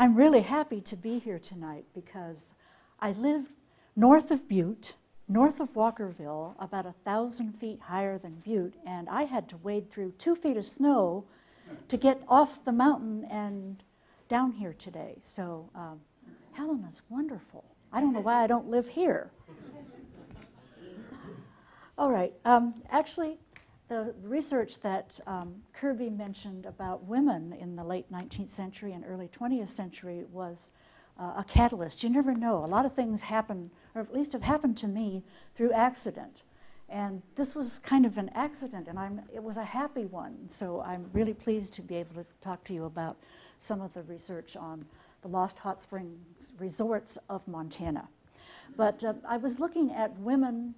I'm really happy to be here tonight because I live north of Butte, north of Walkerville, about 1,000 feet higher than Butte, and I had to wade through 2 feet of snow to get off the mountain and down here today. So Helena's wonderful. I don't know why I don't live here. All right, actually, the research that Kirby mentioned about women in the late 19th century and early 20th century was a catalyst. You never know. A lot of things happen, or at least have happened to me, through accident. And this was kind of an accident, and it was a happy one. So I'm really pleased to be able to talk to you about some of the research on the Lost Hot Springs resorts of Montana. But I was looking at women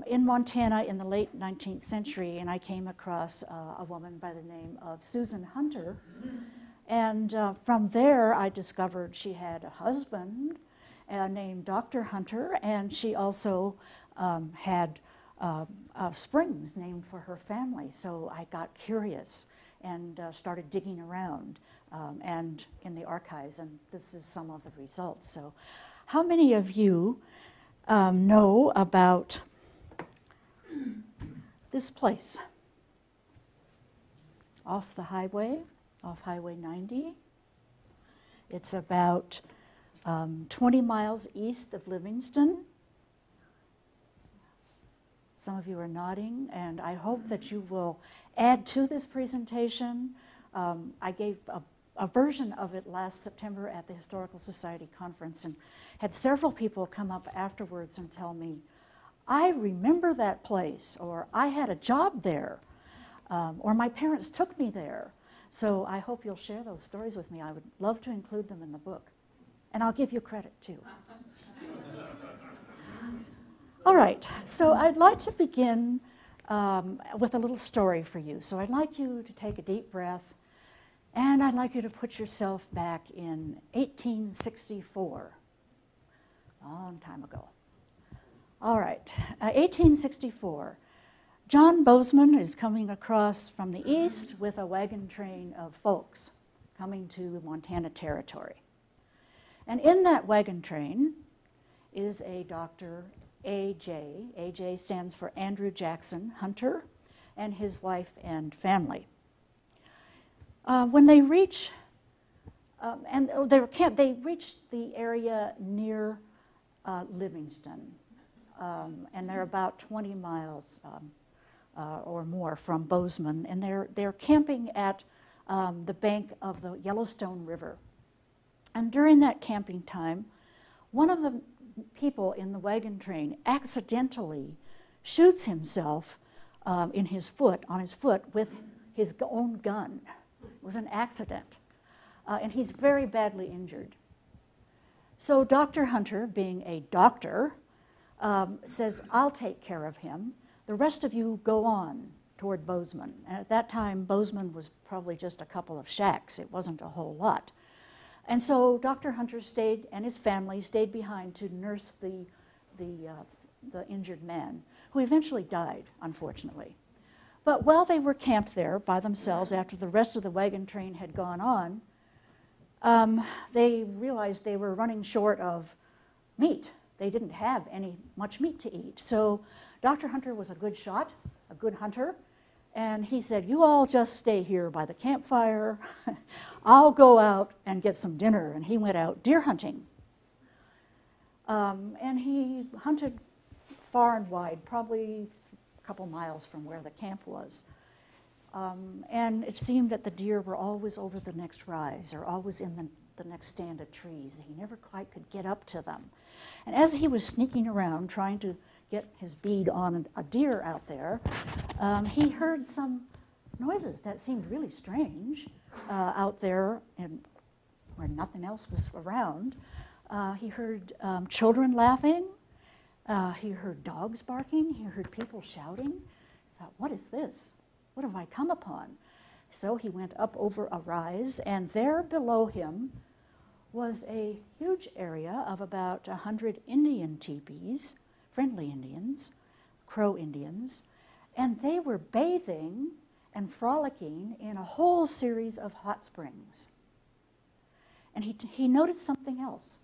in Montana in the late 19th century, and I came across a woman by the name of Susan Hunter. And from there, I discovered she had a husband named Dr. Hunter, and she also had springs named for her family. So I got curious and started digging around and in the archives, and this is some of the results. So how many of you know about this place off the highway, off Highway 90? It's about 20 miles east of Livingston. Some of you are nodding, and I hope that you will add to this presentation. I gave a version of it last September at the Historical Society conference and had several people come up afterwards and tell me, I remember that place, or I had a job there, or my parents took me there. So I hope you'll share those stories with me. I would love to include them in the book. And I'll give you credit, too. All right, so I'd like to begin with a little story for you. So I'd like you to take a deep breath, and I'd like you to put yourself back in 1864, a long time ago. All right, 1864. John Bozeman is coming across from the east with a wagon train of folks coming to Montana Territory. And in that wagon train is a Dr. A.J. A.J. stands for Andrew Jackson Hunter, and his wife and family. When they reach, they reach the area near Livingston, and they're about 20 miles or more from Bozeman, and they're camping at the bank of the Yellowstone River. And during that camping time, one of the people in the wagon train accidentally shoots himself on his foot with his own gun. It was an accident, and he's very badly injured. So Dr. Hunter, being a doctor, says, I'll take care of him. The rest of you go on toward Bozeman. And at that time, Bozeman was probably just a couple of shacks. It wasn't a whole lot. And so Dr. Hunter stayed, and his family stayed behind to nurse the injured man, who eventually died, unfortunately. But while they were camped there by themselves after the rest of the wagon train had gone on, they realized they were running short of meat. They didn't have much meat to eat. So Dr. Hunter was a good shot, a good hunter, and he said, you all just stay here by the campfire. I'll go out and get some dinner. And he went out deer hunting. And he hunted far and wide, probably a couple miles from where the camp was. And it seemed that the deer were always over the next rise or always in the next stand of trees. He never quite could get up to them. And as he was sneaking around trying to get his bead on a deer out there, he heard some noises that seemed really strange out there where nothing else was around. He heard children laughing. He heard dogs barking. He heard people shouting. He thought, what is this? What have I come upon? So he went up over a rise, and there below him was a huge area of about 100 Indian teepees, friendly Indians, Crow Indians, and they were bathing and frolicking in a whole series of hot springs. And he noticed something else.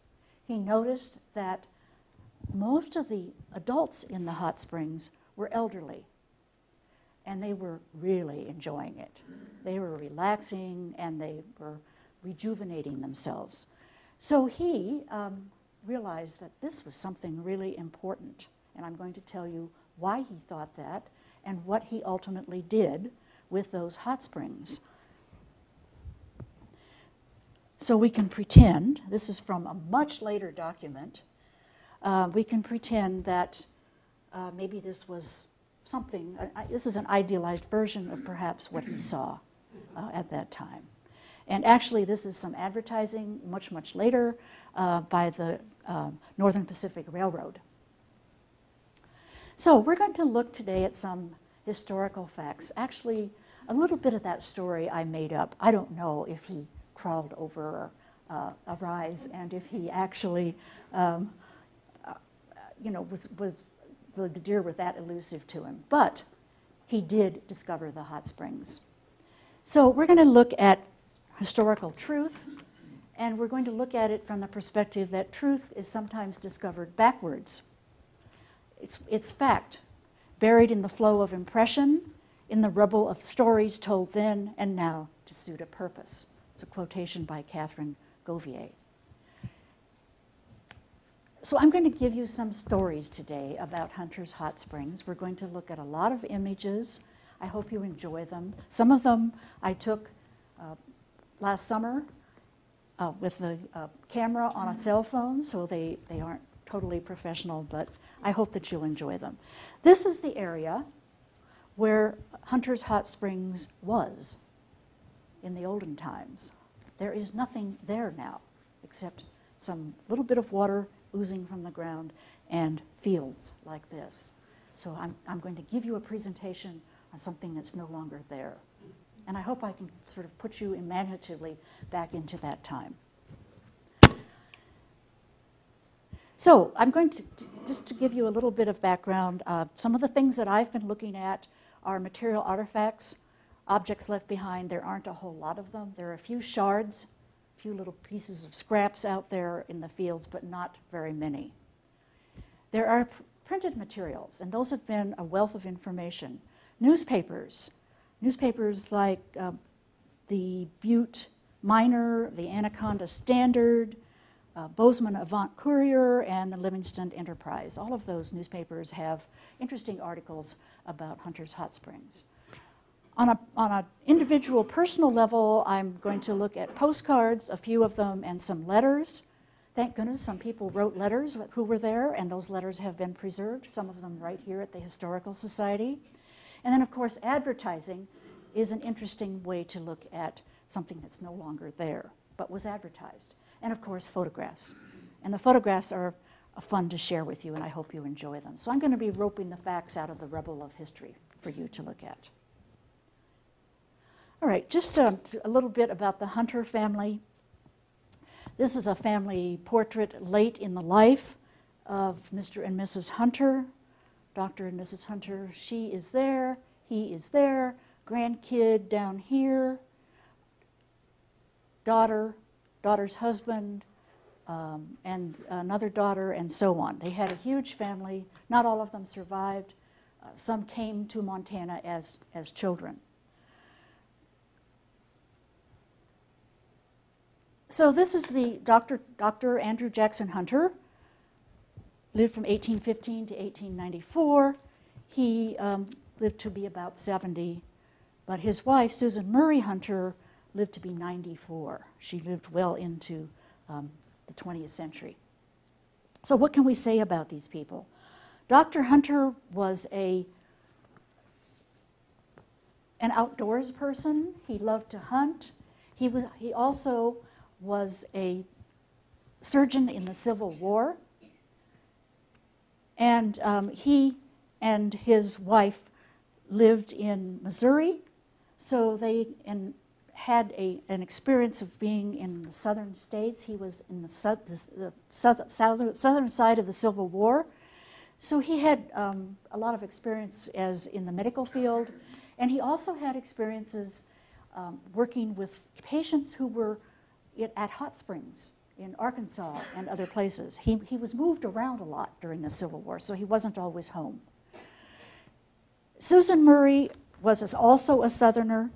He noticed that most of the adults in the hot springs were elderly, and they were really enjoying it. They were relaxing, and they were rejuvenating themselves. So he realized that this was something really important, and I'm going to tell you why he thought that and what he ultimately did with those hot springs. So we can pretend, this is from a much later document, we can pretend that maybe this was something, this is an idealized version of perhaps what he saw at that time. And actually this is some advertising much, much later by the Northern Pacific Railroad. So we're going to look today at some historical facts. Actually, a little bit of that story I made up. I don't know if he crawled over a rise and if he actually, was the deer were that elusive to him. But he did discover the hot springs. So we're going to look at historical truth, and we're going to look at it from the perspective that truth is sometimes discovered backwards. It's fact, buried in the flow of impression, in the rubble of stories told then and now to suit a purpose. It's a quotation by Catherine Gove. So I'm going to give you some stories today about Hunter's Hot Springs. We're going to look at a lot of images. I hope you enjoy them. Some of them I took last summer with the camera on a cell phone, so they aren't totally professional, but I hope that you'll enjoy them. This is the area where Hunter's Hot Springs was in the olden times. There is nothing there now except some little bit of water oozing from the ground and fields like this. So I'm going to give you a presentation on something that's no longer there. And I hope I can sort of put you imaginatively back into that time. So I'm going to, just to give you a little bit of background, some of the things that I've been looking at are material artifacts, objects left behind. There aren't a whole lot of them. There are a few shards, a few little pieces of scraps out there in the fields, but not very many. There are printed materials, and those have been a wealth of information. Newspapers like the Butte Miner, the Anaconda Standard, Bozeman Avant Courier, and the Livingston Enterprise. All of those newspapers have interesting articles about Hunter's Hot Springs. On an individual personal level, I'm going to look at postcards, a few of them, and some letters. Thank goodness some people wrote letters who were there, and those letters have been preserved, some of them right here at the Historical Society. And then, of course, advertising is an interesting way to look at something that's no longer there, but was advertised. And, of course, photographs. And the photographs are fun to share with you, and I hope you enjoy them. So I'm going to be roping the facts out of the rubble of history for you to look at. All right, just a little bit about the Hunter family. This is a family portrait late in the life of Mr. and Mrs. Hunter. Dr. and Mrs. Hunter, she is there, he is there, grandkid down here, daughter's husband, and another daughter, and so on. They had a huge family. Not all of them survived. Some came to Montana as children. So this is the Dr. Andrew Jackson Hunter. Lived from 1815 to 1894. He lived to be about 70, but his wife, Susan Murray Hunter, lived to be 94. She lived well into the 20th century. So what can we say about these people? Dr. Hunter was an outdoors person. He loved to hunt. He also was a surgeon in the Civil War. And he and his wife lived in Missouri, so they had an experience of being in the southern states. He was in the southern side of the Civil War, so he had a lot of experience as in the medical field, and he also had experiences working with patients who were at hot springs in Arkansas and other places. He was moved around a lot during the Civil War, so he wasn't always home. Susan Murray was also a Southerner,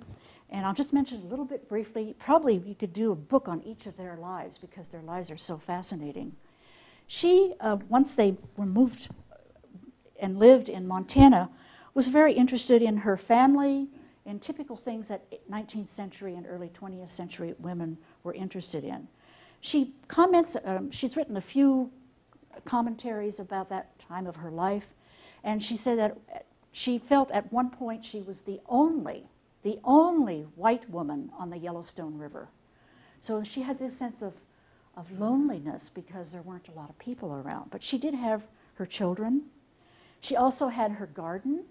and I'll just mention a little bit briefly. Probably we could do a book on each of their lives because their lives are so fascinating. She, once they were moved and lived in Montana, was very interested in her family and typical things that 19th century and early 20th century women were interested in. She comments, she's written a few commentaries about that time of her life, and she said that she felt at one point she was the only white woman on the Yellowstone River. So she had this sense of loneliness because there weren't a lot of people around. But she did have her children. She also had her garden,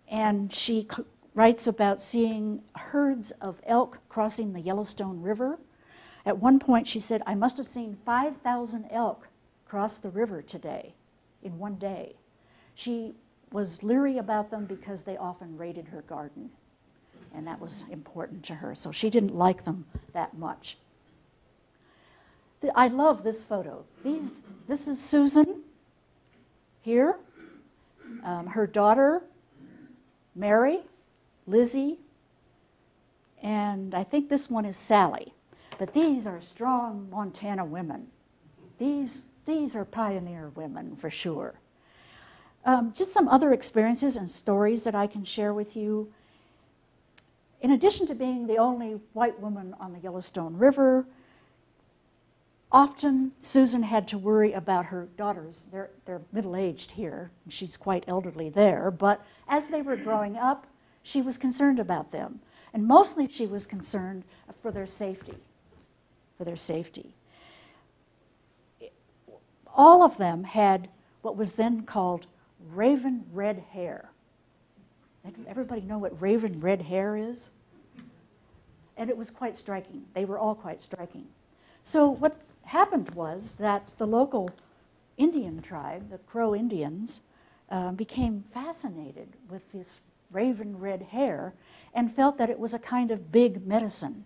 and she writes about seeing herds of elk crossing the Yellowstone River. At one point she said, I must have seen 5,000 elk cross the river today, in one day. She was leery about them because they often raided her garden, and that was important to her, so she didn't like them that much. I love this photo. This is Susan here, her daughter, Mary, Lizzie, and I think this one is Sally. But these are strong Montana women. These are pioneer women for sure. Just some other experiences and stories that I can share with you. In addition to being the only white woman on the Yellowstone River, often Susan had to worry about her daughters. They're middle-aged here, and she's quite elderly there, but as they were growing up, she was concerned about them. And mostly she was concerned for their safety. All of them had what was then called raven red hair. Everybody know what raven red hair is? And it was quite striking. They were all quite striking. So what happened was that the local Indian tribe, the Crow Indians, became fascinated with this raven red hair and felt that it was a kind of big medicine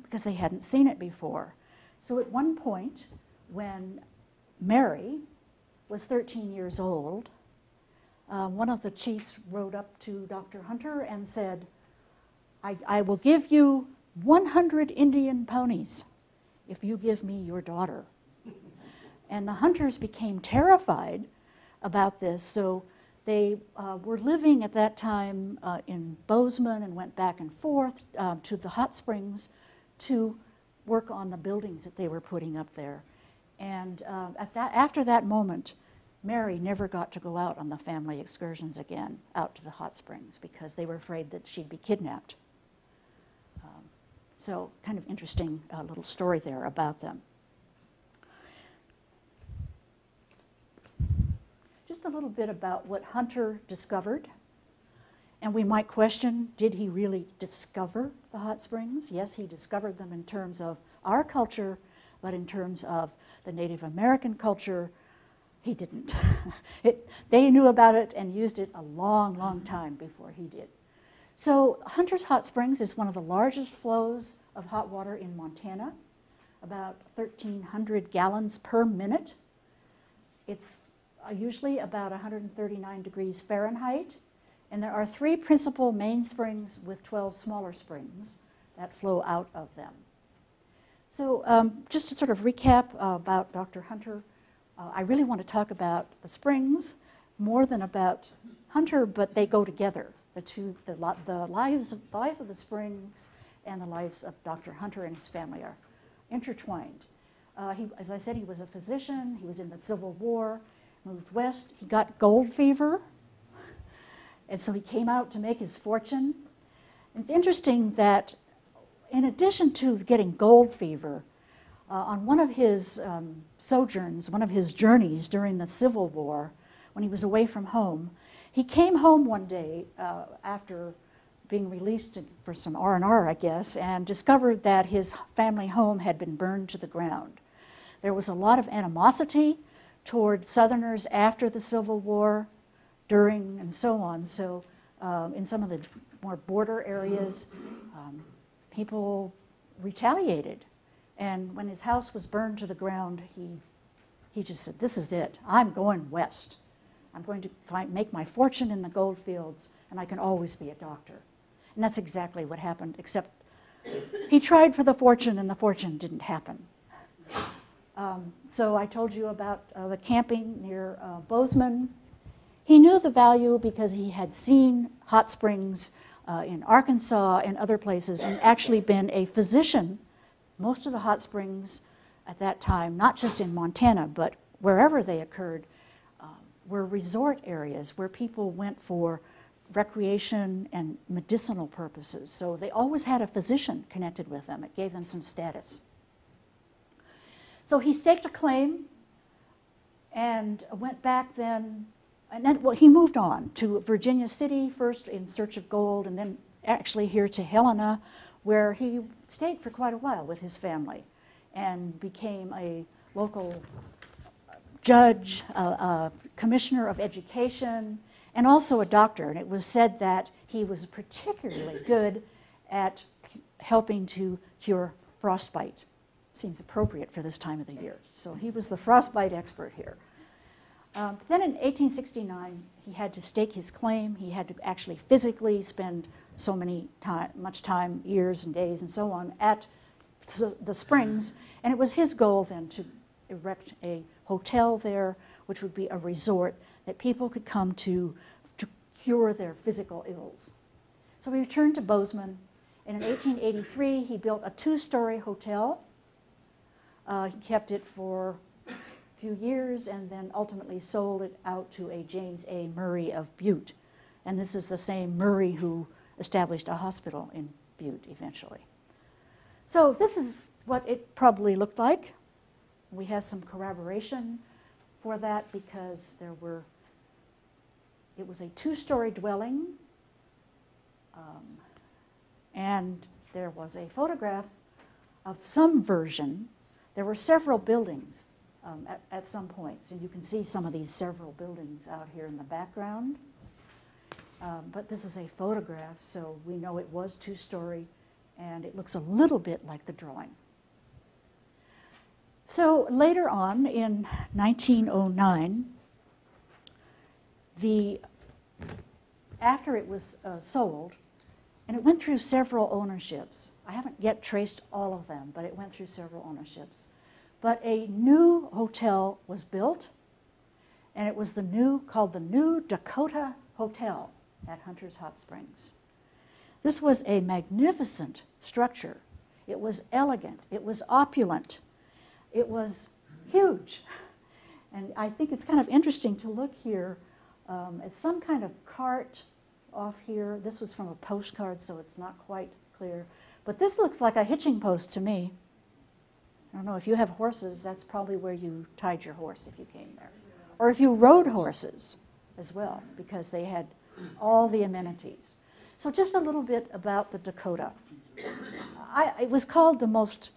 because they hadn't seen it before. So at one point, when Mary was 13 years old, one of the chiefs rode up to Dr. Hunter and said, I will give you 100 Indian ponies if you give me your daughter. And the hunters became terrified about this, so they were living at that time in Bozeman and went back and forth to the hot springs to work on the buildings that they were putting up there. And after that moment, Mary never got to go out on the family excursions again, out to the hot springs, because they were afraid that she'd be kidnapped. So kind of interesting little story there about them. Just a little bit about what Hunter discovered. And we might question, did he really discover the hot springs? Yes, he discovered them in terms of our culture, but in terms of the Native American culture, he didn't. They knew about it and used it a long, long time before he did. So Hunter's Hot Springs is one of the largest flows of hot water in Montana, about 1,300 gallons per minute. It's usually about 139 degrees Fahrenheit, and there are 3 principal main springs with 12 smaller springs that flow out of them. So just to sort of recap about Dr. Hunter, I really want to talk about the springs more than about Hunter, but they go together. The life of the springs and the lives of Dr. Hunter and his family are intertwined. As I said, he was a physician. He was in the Civil War, moved west. He got gold fever, and so he came out to make his fortune. And it's interesting that in addition to getting gold fever, on one of his sojourns, one of his journeys during the Civil War, when he was away from home, he came home one day after being released for some R&R, I guess, and discovered that his family home had been burned to the ground. There was a lot of animosity toward Southerners after the Civil War, during, and so on. So in some of the more border areas, people retaliated. And when his house was burned to the ground, he just said, this is it. I'm going west. I'm going to make my fortune in the gold fields, and I can always be a doctor. And that's exactly what happened, except he tried for the fortune, and the fortune didn't happen. So I told you about the camping near Bozeman. He knew the value because he had seen hot springs in Arkansas and other places, and actually been a physician. Most of the hot springs at that time, not just in Montana, but wherever they occurred, were resort areas where people went for recreation and medicinal purposes. So they always had a physician connected with them. It gave them some status. So he staked a claim and went back then, and then well, he moved on to Virginia City first in search of gold, and then actually here to Helena, where he stayed for quite a while with his family and became a local judge, commissioner of education, and also a doctor. And it was said that he was particularly good at helping to cure frostbite. Seems appropriate for this time of the year. So he was the frostbite expert here. Then in 1869, he had to stake his claim. He had to actually physically spend so much time, years and days and so on, at the springs. And it was his goal then to erect a hotel there, which would be a resort that people could come to cure their physical ills. So he returned to Bozeman, and in 1883 he built a 2-story hotel. He kept it for a few years and then ultimately sold it out to a James A. Murray of Butte. And this is the same Murray who established a hospital in Butte eventually. So this is what it probably looked like. We have some corroboration for that because it was a 2-story dwelling, and there was a photograph of some version. There were several buildings at some points, and you can see some of these several buildings out here in the background. But this is a photograph, so we know it was 2-story, and it looks a little bit like the drawing. So later on, in 1909, after it was sold, and it went through several ownerships. I haven't yet traced all of them, but it went through several ownerships. But a new hotel was built, and it was called the New Dakota Hotel at Hunter's Hot Springs. This was a magnificent structure. It was elegant. It was opulent. It was huge. And I think it's kind of interesting to look here at some kind of cart off here. This was from a postcard, so it's not quite clear. But this looks like a hitching post to me. I don't know, if you have horses, that's probably where you tied your horse if you came there. Or if you rode horses as well, because they had all the amenities. So just a little bit about the Dakota. It was called the most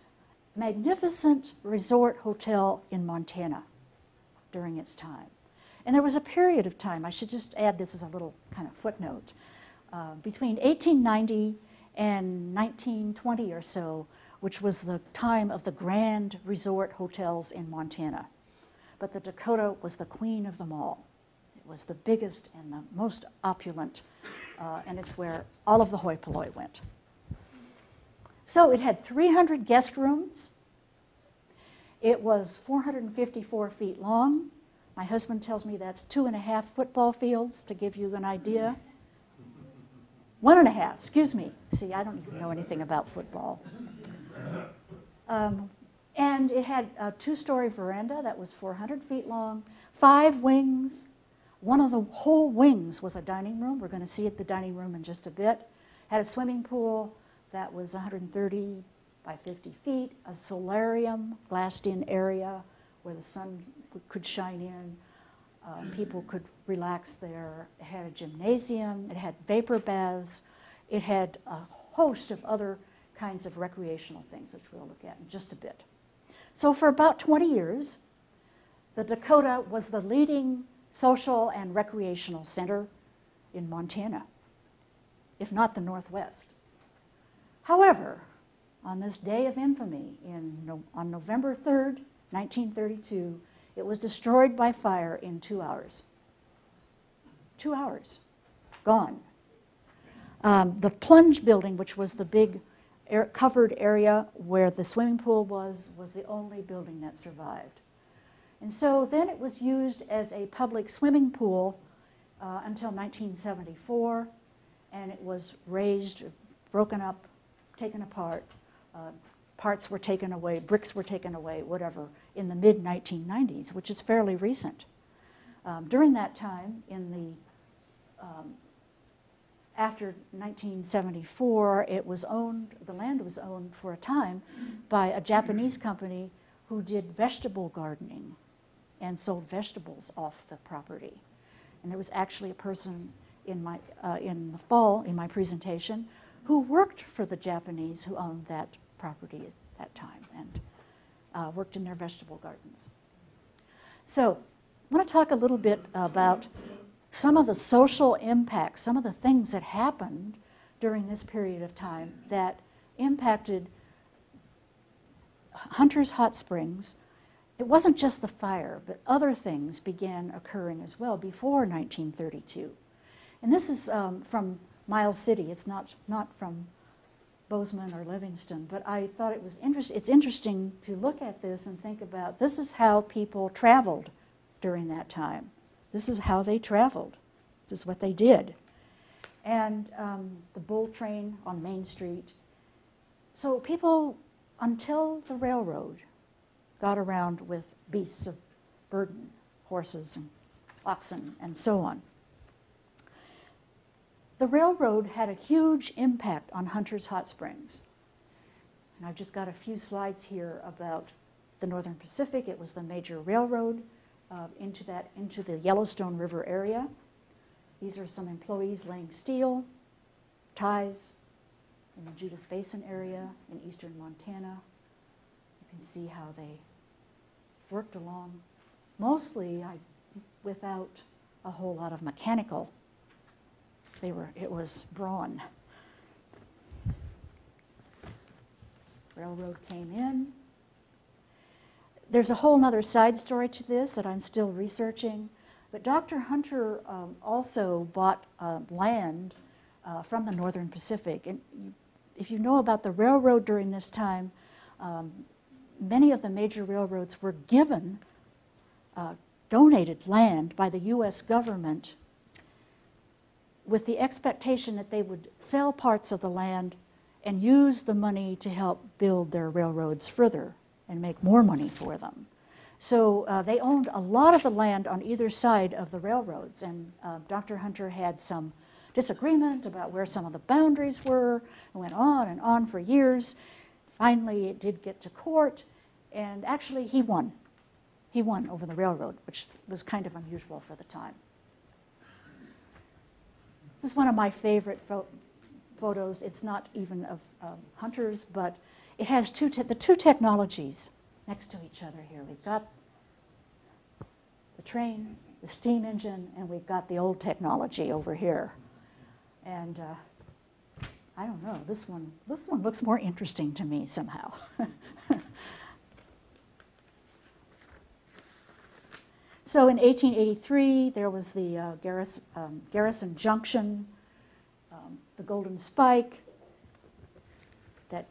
magnificent resort hotel in Montana during its time. And there was a period of time, I should just add this as a little kind of footnote, between 1890 and 1920 or so, which was the time of the grand resort hotels in Montana. But the Dakota was the queen of them all. It was the biggest and the most opulent, and it's where all of the hoi polloi went. So it had 300 guest rooms. It was 454 feet long. My husband tells me that's 2.5 football fields, to give you an idea. 1.5, excuse me. See, I don't even know anything about football. And it had a 2-story veranda that was 400 feet long, 5 wings. One of the whole wings was a dining room. We're going to see it, the dining room, in just a bit. Had a swimming pool that was 130 by 50 feet, a solarium, glassed-in area where the sun could shine in. People could relax there. It had a gymnasium. It had vapor baths. It had a host of other kinds of recreational things, which we'll look at in just a bit. So for about 20 years, the Dakota was the leading social and recreational center in Montana, if not the Northwest. However, on this day of infamy on November 3rd, 1932, it was destroyed by fire in 2 hours. 2 hours, gone. The plunge building, which was the big covered area where the swimming pool was the only building that survived. And so then it was used as a public swimming pool until 1974, and it was razed, broken up, taken apart. Parts were taken away, bricks were taken away, whatever, in the mid-1990s, which is fairly recent. During that time, after 1974, the land was owned for a time by a Japanese company who did vegetable gardening and sold vegetables off the property. And there was actually a person in the fall, in my presentation, who worked for the Japanese who owned that property at that time and worked in their vegetable gardens. So I want to talk a little bit about some of the social impacts, some of the things that happened during this period of time that impacted Hunter's Hot Springs. It wasn't just the fire, but other things began occurring as well before 1932. And this is from Miles City. It's not from Bozeman or Livingston, but I thought it was it's interesting to look at this and think about this is how people traveled during that time. This is how they traveled. This is what they did. And the bull train on Main Street. So people, until the railroad, got around with beasts of burden, horses and oxen and so on. The railroad had a huge impact on Hunter's Hot Springs. And I've just got a few slides here about the Northern Pacific. It was the major railroad into the Yellowstone River area. These are some employees laying steel, ties in the Judith Basin area in eastern Montana. You can see how they worked along, mostly without a whole lot of mechanical. It was brawn. Railroad came in. There's a whole other side story to this that I'm still researching, but Dr. Hunter also bought land from the Northern Pacific. And if you know about the railroad during this time, many of the major railroads were given donated land by the U.S. government with the expectation that they would sell parts of the land and use the money to help build their railroads further and make more money for them. So they owned a lot of the land on either side of the railroads, and Dr. Hunter had some disagreement about where some of the boundaries were, and went on for years. Finally, it did get to court, and actually he won. He won over the railroad, which was kind of unusual for the time. This is one of my favorite photos. It's not even of Hunter's, but it has the two technologies next to each other here. We've got the train, the steam engine, and we've got the old technology over here. And I don't know, this one looks more interesting to me somehow. So in 1883, there was the Garrison Junction, the Golden Spike, that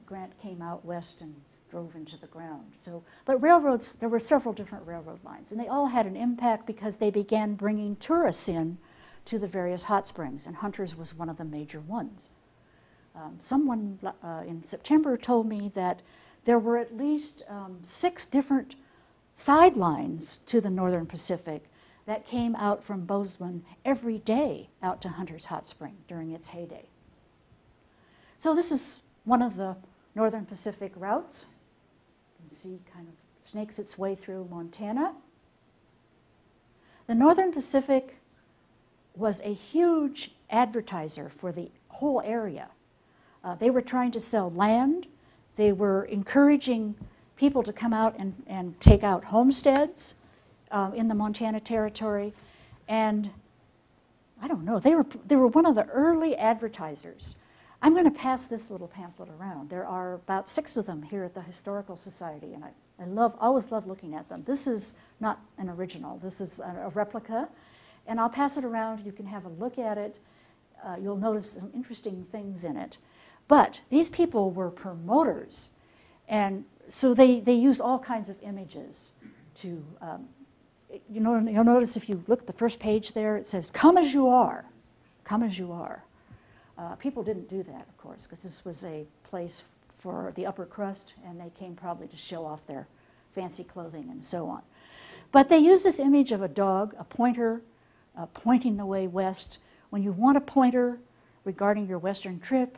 Grant came out west and drove into the ground. So, but railroads, there were several different railroad lines, and they all had an impact because they began bringing tourists in to the various hot springs, and Hunter's was one of the major ones. Someone in September told me that there were at least 6 different sidelines to the Northern Pacific that came out from Bozeman every day out to Hunter's Hot Spring during its heyday. So this is one of the Northern Pacific routes. You can see kind of snakes its way through Montana. The Northern Pacific was a huge advertiser for the whole area. They were trying to sell land. They were encouraging people to come out and take out homesteads in the Montana Territory. And I don't know, they were one of the early advertisers. I'm going to pass this little pamphlet around. There are about 6 of them here at the Historical Society, and I always love looking at them. This is not an original. This is a replica, and I'll pass it around. You can have a look at it. You'll notice some interesting things in it. But these people were promoters, and so they use all kinds of images to, you'll notice if you look at the first page there, it says, "Come as you are, come as you are." People didn't do that, of course, because this was a place for the upper crust, and they came probably to show off their fancy clothing and so on. But they use this image of a dog, a pointer, pointing the way west. When you want a pointer regarding your western trip,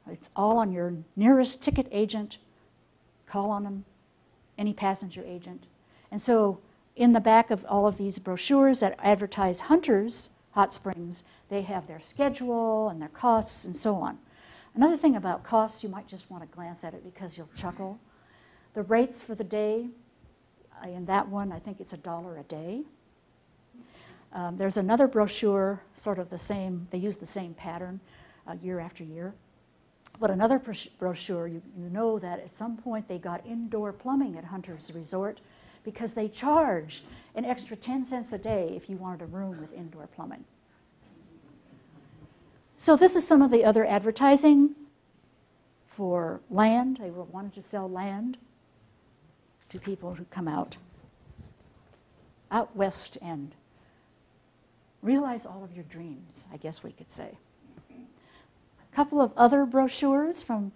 it's all on your nearest ticket agent. Call on them, any passenger agent. And so in the back of all of these brochures that advertise hunters' hot springs, they have their schedule and their costs and so on. Another thing about costs, you might just want to glance at it because you'll chuckle. The rates for the day, in that one, I think it's $1 a day. There's another brochure, sort of the same, they use the same pattern year after year. But another brochure, you know that at some point they got indoor plumbing at Hunter's Resort because they charged an extra 10 cents a day if you wanted a room with indoor plumbing. So this is some of the other advertising for land. They wanted to sell land to people who come out west and realize all of your dreams, I guess we could say. A couple of other brochures from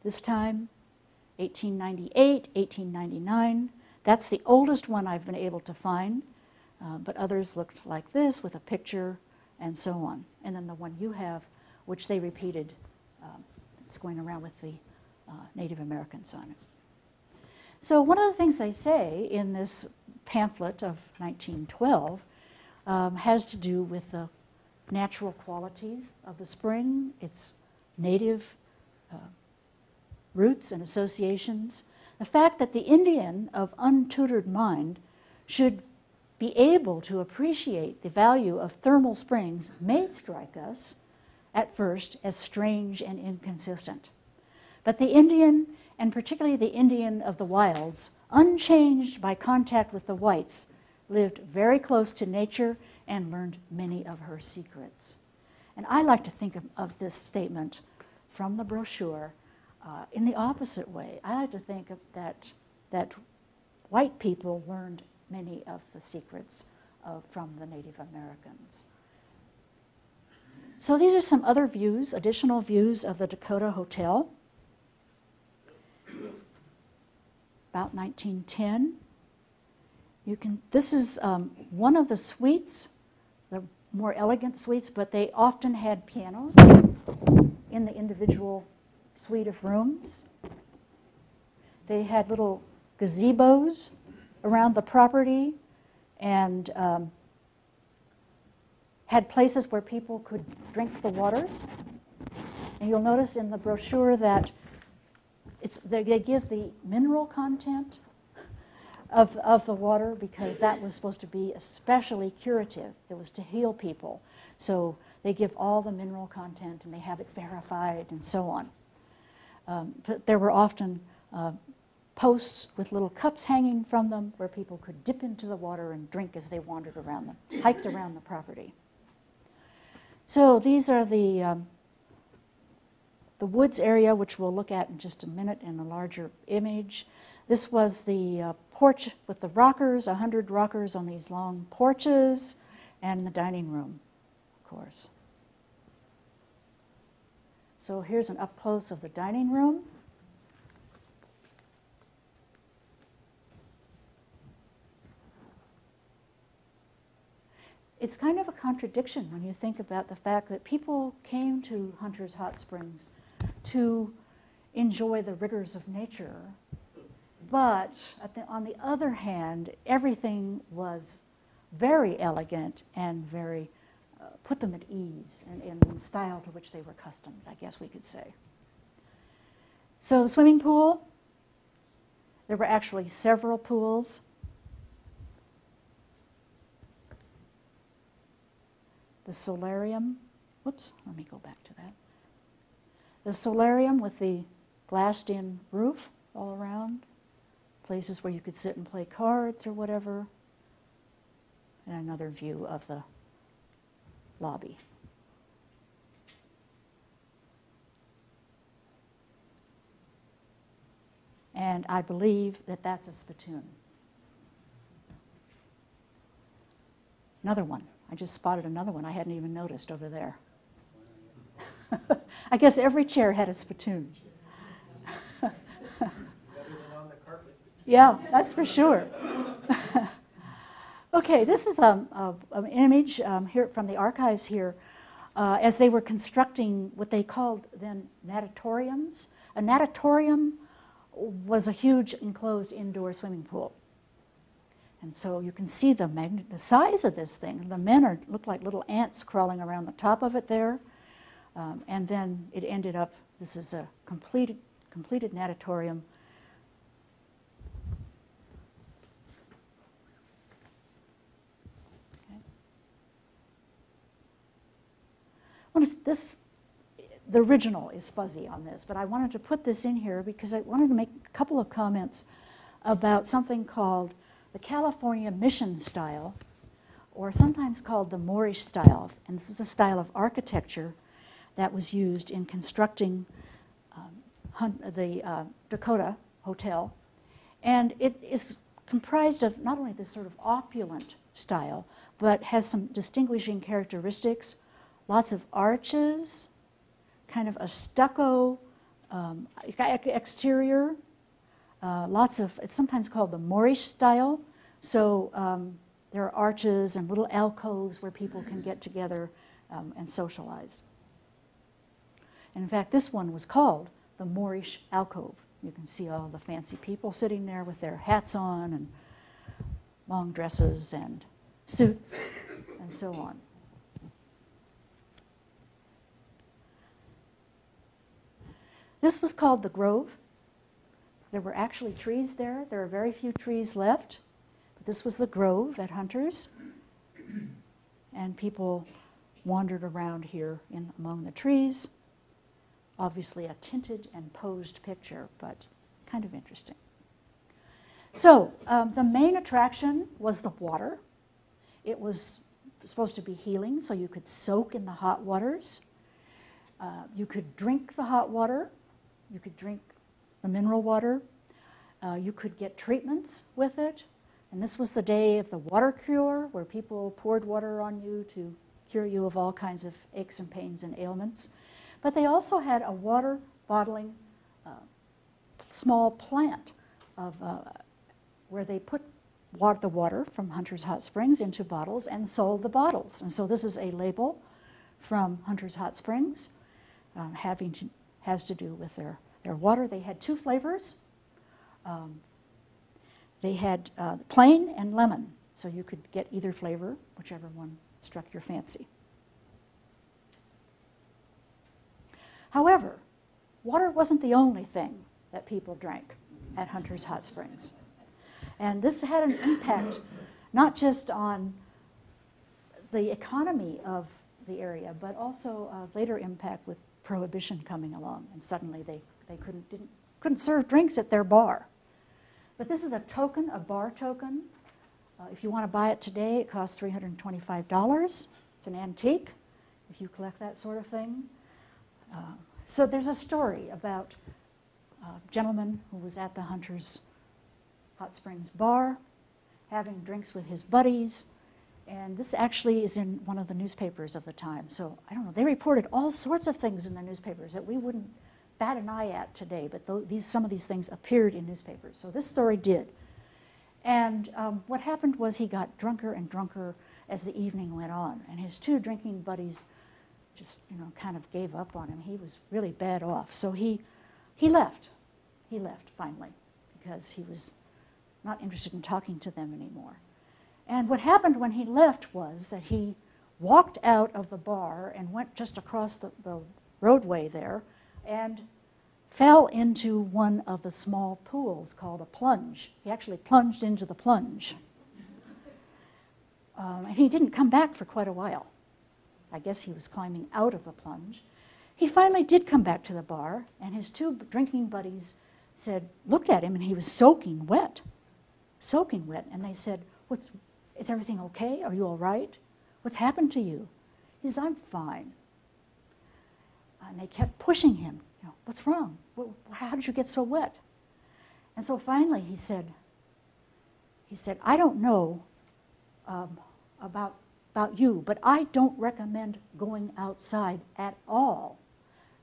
this time, 1898, 1899. That's the oldest one I've been able to find, but others looked like this with a picture and so on. And then the one you have, which they repeated, it's going around with the Native Americans on it. So one of the things they say in this pamphlet of 1912 has to do with the natural qualities of the spring, its native roots and associations. The fact that the Indian of untutored mind should be able to appreciate the value of thermal springs may strike us at first as strange and inconsistent. But the Indian, and particularly the Indian of the wilds, unchanged by contact with the whites, lived very close to nature and learned many of her secrets. And I like to think of this statement from the brochure in the opposite way. I like to think of that white people learned many of the secrets from the Native Americans. So these are some other views, additional views of the Dakota Hotel. About 1910. This is one of the suites, the more elegant suites, but they often had pianos in the individual suite of rooms. They had little gazebos around the property and had places where people could drink the waters. And you'll notice in the brochure that they give the mineral content of the water because that was supposed to be especially curative. It was to heal people. So they give all the mineral content and they have it verified and so on. But there were often posts with little cups hanging from them where people could dip into the water and drink as they wandered around them, hiked around the property. So these are the woods area, which we'll look at in just a minute in a larger image. This was the porch with the rockers, 100 rockers on these long porches, and the dining room, of course. So here's an up close of the dining room. It's kind of a contradiction when you think about the fact that people came to Hunter's Hot Springs to enjoy the rigors of nature, but on the other hand, everything was very elegant and very put them at ease and in the style to which they were accustomed, I guess we could say. So the swimming pool, there were actually several pools. The solarium, whoops, let me go back to that. The solarium with the glassed-in roof all around, places where you could sit and play cards or whatever, and another view of the lobby. And I believe that that's a spittoon. Another one. I just spotted another one I hadn't even noticed over there. I guess every chair had a spittoon. Yeah, that's for sure. Okay, this is an image here from the archives here as they were constructing what they called then natatoriums. A natatorium was a huge enclosed indoor swimming pool. And so you can see the size of this thing. The men look like little ants crawling around the top of it there. And then it ended up, this is a completed natatorium. Okay. Well, the original is fuzzy on this, but I wanted to put this in here because I wanted to make a couple of comments about something called the California mission style, or sometimes called the Moorish style. And this is a style of architecture that was used in constructing the Dakota Hotel. And it is comprised of not only this sort of opulent style, but has some distinguishing characteristics, lots of arches, kind of a stucco exterior, it's sometimes called the Moorish style. So there are arches and little alcoves where people can get together and socialize. And in fact, this one was called the Moorish Alcove. You can see all the fancy people sitting there with their hats on and long dresses and suits and so on. This was called the Grove. There were actually trees there. There are very few trees left. But this was the Grove at Hunters. And people wandered around here among the trees. Obviously a tinted and posed picture, but kind of interesting. So the main attraction was the water. It was supposed to be healing, so you could soak in the hot waters. You could drink the hot water. You could drink the mineral water. You could get treatments with it. And this was the day of the water cure, where people poured water on you to cure you of all kinds of aches and pains and ailments. But they also had a water bottling small plant where they put the water from Hunter's Hot Springs into bottles and sold the bottles. And so this is a label from Hunter's Hot Springs has to do with their water. They had two flavors. They had plain and lemon, so you could get either flavor, whichever one struck your fancy. However, water wasn't the only thing that people drank at Hunter's Hot Springs. And this had an impact not just on the economy of the area, but also a later impact with Prohibition coming along. And suddenly they couldn't serve drinks at their bar. But this is a token, a bar token. If you want to buy it today, it costs $325. It's an antique, if you collect that sort of thing. So there's a story about a gentleman who was at the Hunter's Hot Springs bar, having drinks with his buddies, and this actually is in one of the newspapers of the time. So I don't know, they reported all sorts of things in the newspapers that we wouldn't bat an eye at today, but some of these things appeared in newspapers. So this story did. And what happened was he got drunker and drunker as the evening went on, and his two drinking buddies just, kind of gave up on him. He was really bad off. So he left. He left finally because he was not interested in talking to them anymore. And what happened when he left was that he walked out of the bar and went just across the roadway there and fell into one of the small pools called a plunge. He actually plunged into the plunge. And he didn't come back for quite a while. I guess he was climbing out of the plunge. He finally did come back to the bar, and his two drinking buddies looked at him, and he was soaking wet. And they said, is everything okay? Are you all right? What's happened to you? He says, I'm fine. And they kept pushing him. What's wrong? How did you get so wet? And so finally he said, I don't know about you, but I don't recommend going outside at all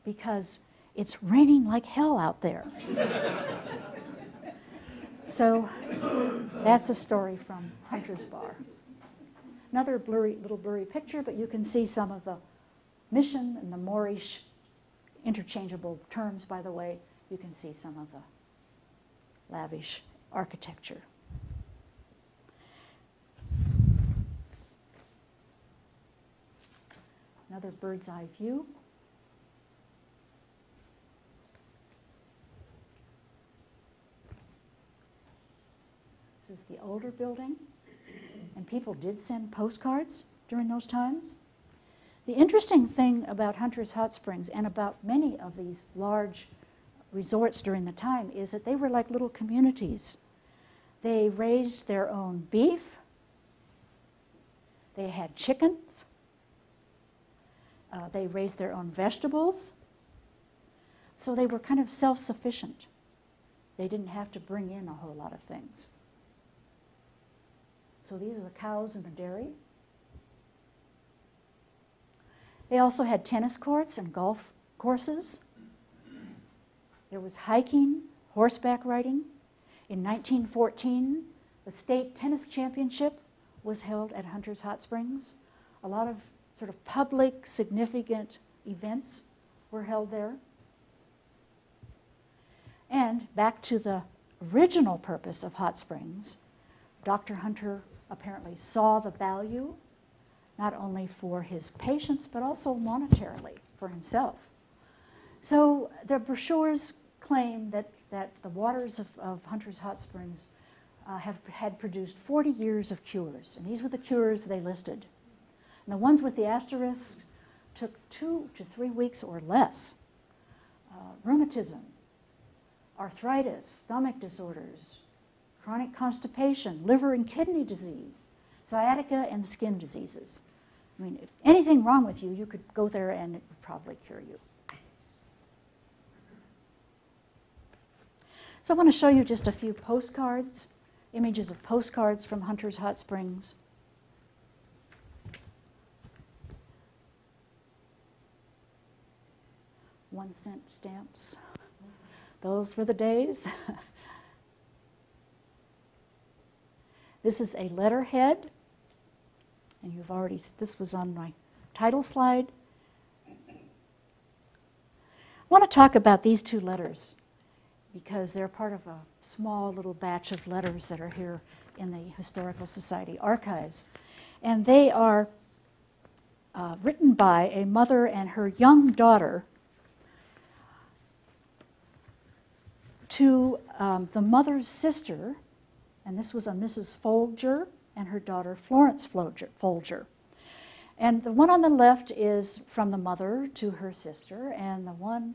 because it's raining like hell out there. So that's a story from Hunter's Bar. Another little blurry picture, but you can see some of the mission and the Moorish, interchangeable terms, by the way. You can see some of the lavish architecture. Another bird's eye view. This is the older building, and people did send postcards during those times. The interesting thing about Hunter's Hot Springs and about many of these large resorts during the time is that they were like little communities. They raised their own beef. They had chickens. They raised their own vegetables. So they were kind of self-sufficient. They didn't have to bring in a whole lot of things. So these are the cows and the dairy. They also had tennis courts and golf courses. There was hiking, horseback riding. In 1914, the state tennis championship was held at Hunter's Hot Springs. A lot of sort of public, significant events were held there. And back to the original purpose of hot springs, Dr. Hunter apparently saw the value, not only for his patients, but also monetarily for himself. So the brochures claim that the waters of Hunter's Hot Springs had produced 40 years of cures, and these were the cures they listed. And the ones with the asterisk took 2 to 3 weeks or less. Rheumatism, arthritis, stomach disorders, chronic constipation, liver and kidney disease, sciatica, and skin diseases. I mean, if anything wrong with you, you could go there and it would probably cure you. So I want to show you just a few postcards, images of postcards from Hunter's Hot Springs. $1-cent stamps. Those were the days. This is a letterhead, and this was on my title slide. I want to talk about these two letters because they're part of a small little batch of letters that are here in the Historical Society archives. And they are written by a mother and her young daughter to the mother's sister, and this was a Mrs. Folger and her daughter Florence Folger. And the one on the left is from the mother to her sister, and the one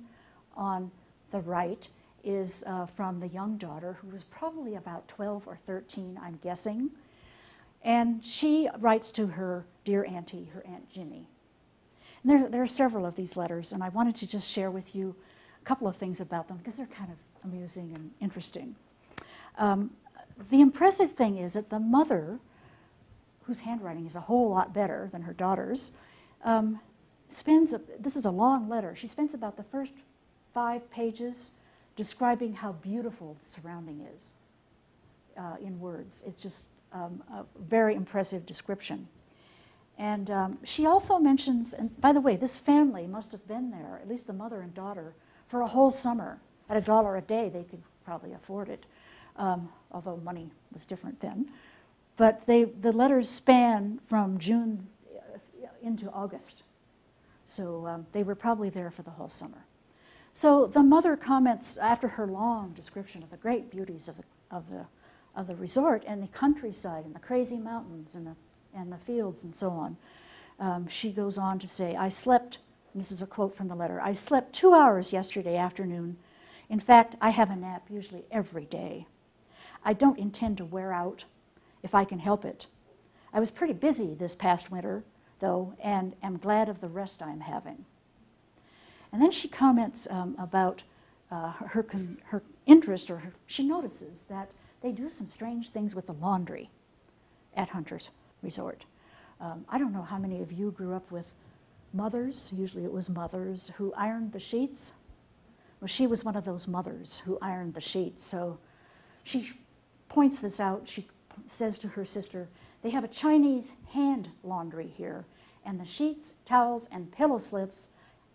on the right is from the young daughter, who was probably about 12 or 13, I'm guessing. And she writes to her dear auntie, her Aunt Ginny. And there are several of these letters, and I wanted to just share with you a couple of things about them because they're kind of amusing and interesting. The impressive thing is that the mother, whose handwriting is a whole lot better than her daughter's, this is a long letter. She spends about the first 5 pages describing how beautiful the surrounding is in words. It's just a very impressive description. And she also mentions, and by the way, this family must have been there, at least the mother and daughter, for a whole summer. At $1 a day, they could probably afford it, although money was different then. But the letters span from June into August. So they were probably there for the whole summer. So the mother comments, after her long description of the great beauties of the resort and the countryside and the crazy mountains and the fields and so on, she goes on to say, I slept and this is a quote from the letter, "I slept 2 hours yesterday afternoon. In fact, I have a nap usually every day. I don't intend to wear out if I can help it. I was pretty busy this past winter, though, and am glad of the rest I'm having." And then she comments about her interest, or she notices that they do some strange things with the laundry at Hunter's Resort. I don't know how many of you grew up with mothers, usually it was mothers, who ironed the sheets. Well, she was one of those mothers who ironed the sheets. So she points this out. She says to her sister, "They have a Chinese hand laundry here, and the sheets, towels, and pillow slips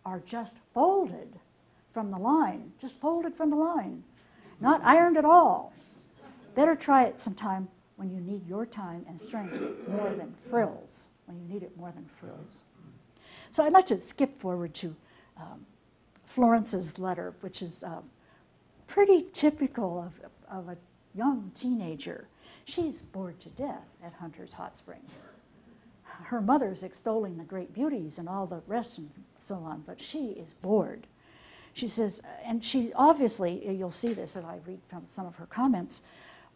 are just folded from the line, not ironed at all. Better try it sometime when you need your time and strength more than frills, when you need it more than frills." So I'd like to skip forward to Florence's letter, which is pretty typical of a young teenager. She's bored to death at Hunter's Hot Springs. Her mother's extolling the great beauties and all the rest and so on, but she is bored. She says, and she obviously, you'll see this as I read from some of her comments,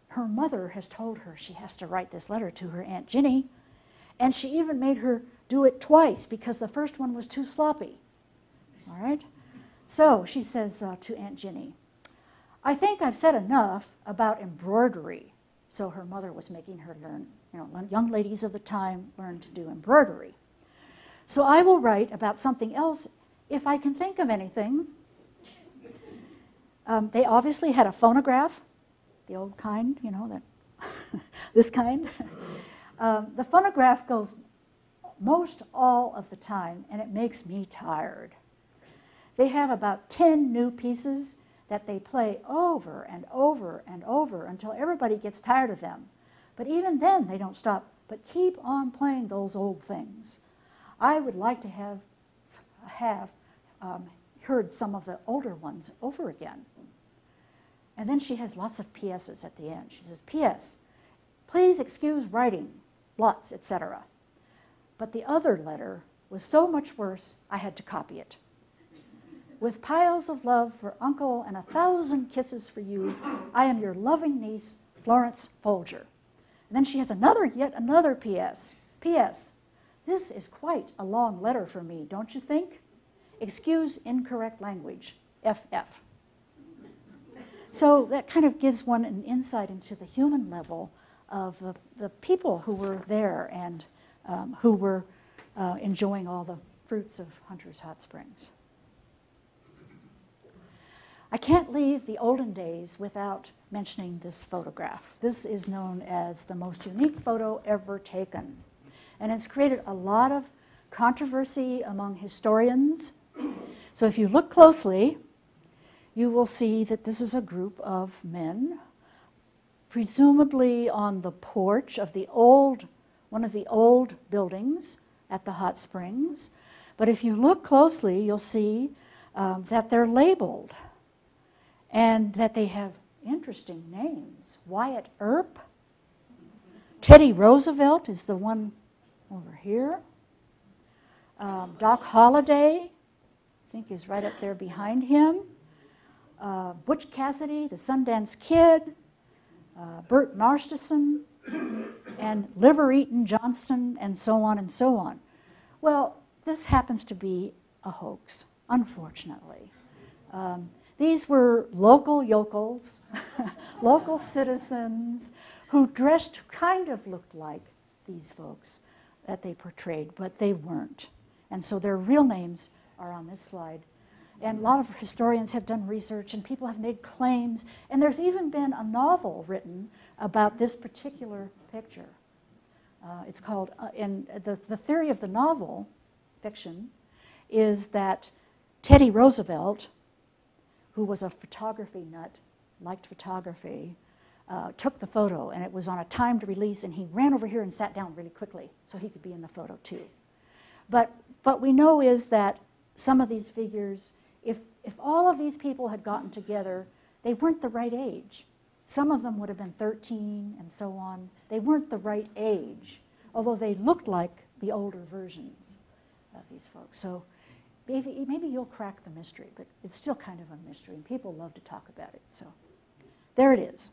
her mother has told her she has to write this letter to her Aunt Ginny, and she even made her do it twice because the first one was too sloppy. All right? So she says to Aunt Ginny, "I think I've said enough about embroidery." So her mother was making her learn, young ladies of the time learn to do embroidery. "So I will write about something else if I can think of anything." They obviously had a phonograph, the old kind, that this kind. The phonograph goes most all of the time, and it makes me tired. They have about 10 new pieces that they play over and over and over until everybody gets tired of them. But even then, they don't stop, but keep on playing those old things. I would like to have heard some of the older ones over again. And then she has lots of PSs at the end. She says, "P.S. Please excuse writing, blots, etc." But the other letter was so much worse, I had to copy it. "With piles of love for Uncle and 1,000 kisses for you, I am your loving niece, Florence Folger." And then she has yet another PS. "P.S. This is quite a long letter for me, don't you think? Excuse incorrect language, FF." So that kind of gives one an insight into the human level of the people who were there and who were enjoying all the fruits of Hunter's Hot Springs. I can't leave the olden days without mentioning this photograph. This is known as the most unique photo ever taken. And it's created a lot of controversy among historians. So if you look closely, you will see that this is a group of men, presumably on the porch of one of the old buildings at the hot springs. But if you look closely, you'll see that they're labeled and that they have interesting names. Wyatt Earp. Teddy Roosevelt is the one over here. Doc Holliday, I think, is right up there behind him. Butch Cassidy, the Sundance Kid. Bert Masterson, and Liver-Eaton Johnston, and so on and so on. Well, this happens to be a hoax, unfortunately. These were local yokels, local citizens who kind of looked like these folks that they portrayed, but they weren't. And so their real names are on this slide. And a lot of historians have done research, and people have made claims, and there's even been a novel written about this particular picture. It's called, and the theory of the novel, fiction, is that Teddy Roosevelt, who was a photography nut, liked photography, took the photo, and it was on a timed release, and he ran over here and sat down really quickly so he could be in the photo too. But what we know is that some of these figures, if all of these people had gotten together, they weren't the right age. Some of them would have been 13 and so on. They weren't the right age, although they looked like the older versions of these folks. So maybe you'll crack the mystery, but it's still kind of a mystery, and people love to talk about it. So there it is.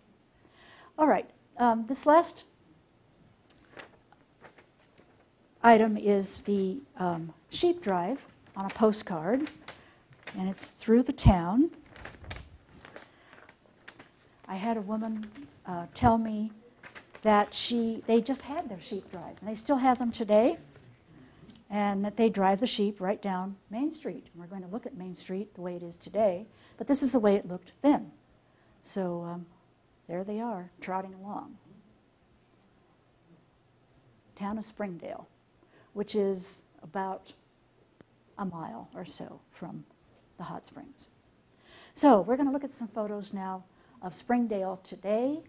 All right, this last item is the sheep drive on a postcard, and it's through the town. I had a woman tell me that they just had their sheep drive, and they still have them today, and that they drive the sheep right down Main Street. And we're going to look at Main Street the way it is today, but this is the way it looked then. So there they are, trotting along. Town of Springdale, which is about a mile or so from the hot springs. So we're going to look at some photos now of Springdale today,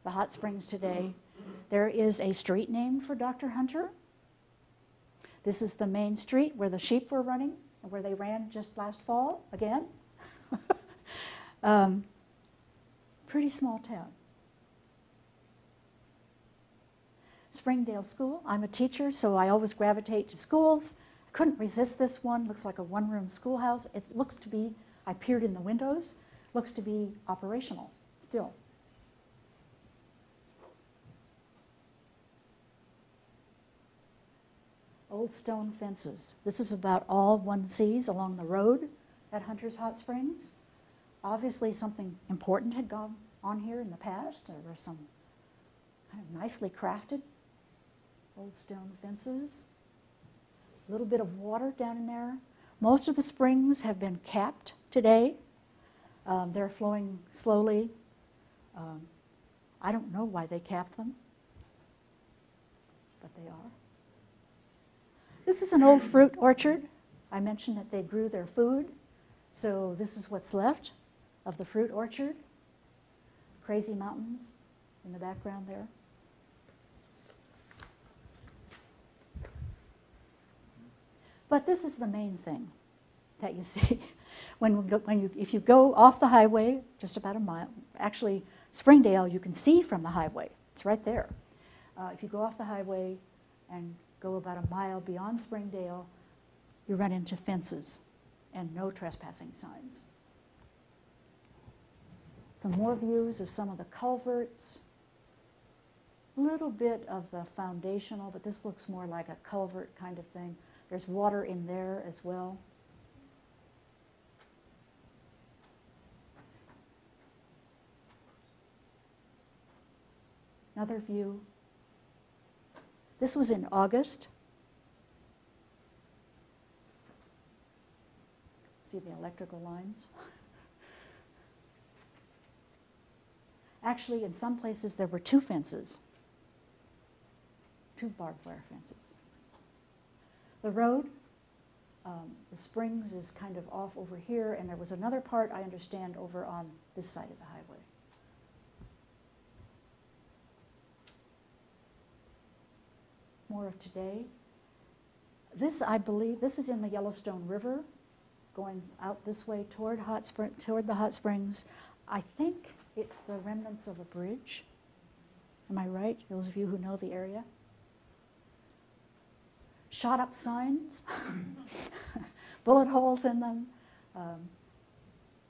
the hot springs today. There is a street named for Dr. Hunter. This is the main street where the sheep were running, where they ran just last fall again. Pretty small town. Springdale School. I'm a teacher, so I always gravitate to schools. Couldn't resist this one. Looks like a one-room schoolhouse. It looks to be, I peered in the windows, looks to be operational still. Old stone fences. This is about all one sees along the road at Hunter's Hot Springs. Obviously something important had gone on here in the past. There were some kind of nicely crafted old stone fences. A little bit of water down in there. Most of the springs have been capped today. They're flowing slowly. I don't know why they capped them, but they are. This is an old fruit orchard. I mentioned that they grew their food, so this is what's left of the fruit orchard. Crazy mountains in the background there. But this is the main thing that you see. If you go off the highway, just about a mile, actually Springdale you can see from the highway. It's right there. If you go off the highway and go about a mile beyond Springdale, you run into fences and no trespassing signs. Some more views of some of the culverts. A little bit of the foundational, but this looks more like a culvert kind of thing. There's water in there as well. Another view. This was in August. See the electrical lines? Actually, in some places there were two fences, two barbed wire fences. The road, the springs is kind of off over here, and there was another part, I understand, over on this side of the highway. More of today. This, I believe, this is in the Yellowstone River, going out this way toward the hot springs. I think it's the remnants of a bridge. Am I right, those of you who know the area? Shot up signs, bullet holes in them,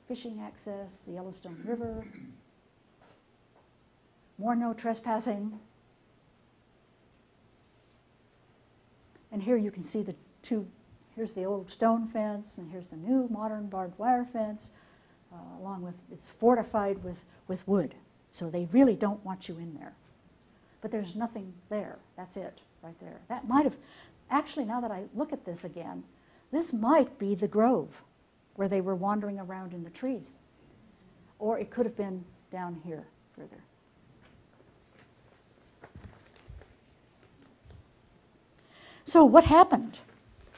fishing access, the Yellowstone River, more no trespassing. And here you can see the two, here's the old stone fence, and here's the new modern barbed wire fence, along with, it's fortified with wood. So they really don't want you in there. But there's nothing there, that's it, right there. That might have, actually now that I look at this again, this might be the grove where they were wandering around in the trees. Or it could have been down here further. So what happened?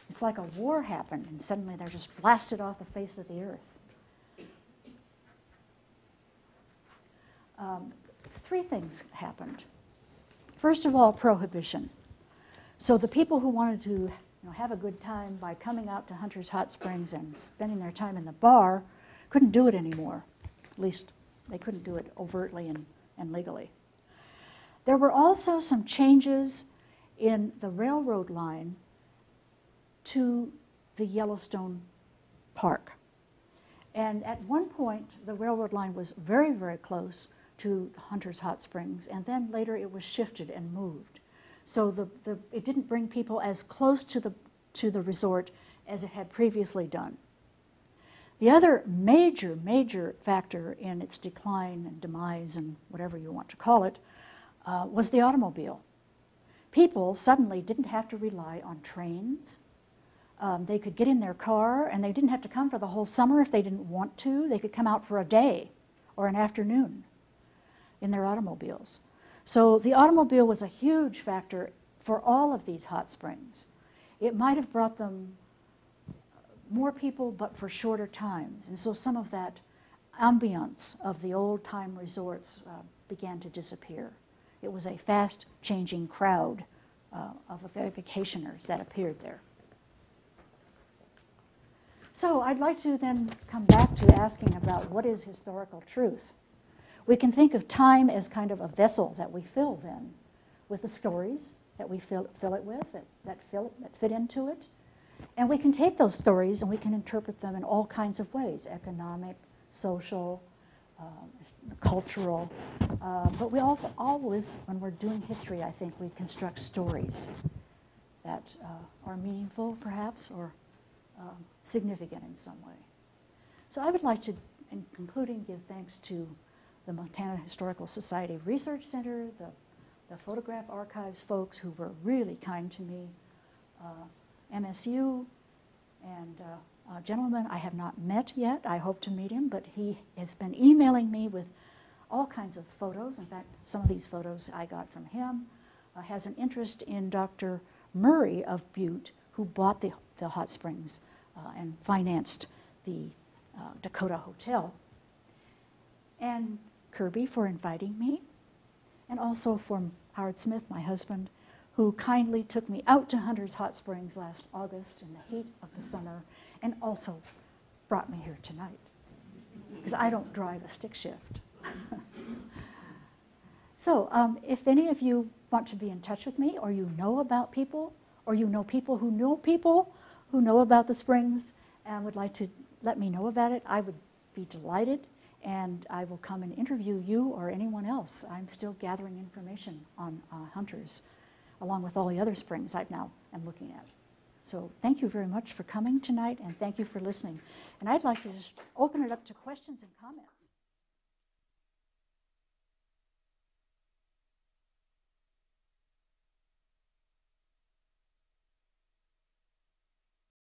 It's like a war happened, and suddenly they're just blasted off the face of the earth. Three things happened. First of all, prohibition. So the people who wanted to have a good time by coming out to Hunter's Hot Springs and spending their time in the bar couldn't do it anymore. At least they couldn't do it overtly and legally. There were also some changes in the railroad line to the Yellowstone Park. And at one point, the railroad line was very, very close to Hunter's Hot Springs, and then later it was shifted and moved. So it didn't bring people as close to the resort as it had previously done. The other major factor in its decline and demise and whatever you want to call it was the automobile. People suddenly didn't have to rely on trains. They could get in their car, and they didn't have to come for the whole summer if they didn't want to. They could come out for a day or an afternoon in their automobiles. So the automobile was a huge factor for all of these hot springs. It might have brought them more people, but for shorter times. And so some of that ambience of the old-time resorts began to disappear. It was a fast-changing crowd of vacationers that appeared there. So I'd like to then come back to asking about what is historical truth. We can think of time as kind of a vessel that we fill then with the stories that we fill it with, that fit into it. And we can take those stories and we can interpret them in all kinds of ways, economic, social, cultural. But we always, when we're doing history, I think we construct stories that are meaningful, perhaps, or significant in some way. So I would like to, in concluding, give thanks to the Montana Historical Society Research Center, the Photograph Archives folks who were really kind to me, MSU, and a gentleman I have not met yet. I hope to meet him, but he has been emailing me with all kinds of photos. In fact, some of these photos I got from him. Has an interest in Dr. Murray of Butte, who bought the hot springs and financed the Dakota Hotel. And Kirby for inviting me, and also for Howard Smith, my husband, who kindly took me out to Hunter's Hot Springs last August in the heat of the summer, and also brought me here tonight, because I don't drive a stick shift. So if any of you want to be in touch with me, or you know about people, or you know people who know about the springs and would like to let me know about it, I would be delighted, and I will come and interview you or anyone else. I'm still gathering information on Hunters, along with all the other springs I now am looking at. So thank you very much for coming tonight, and thank you for listening. And I'd like to just open it up to questions and comments.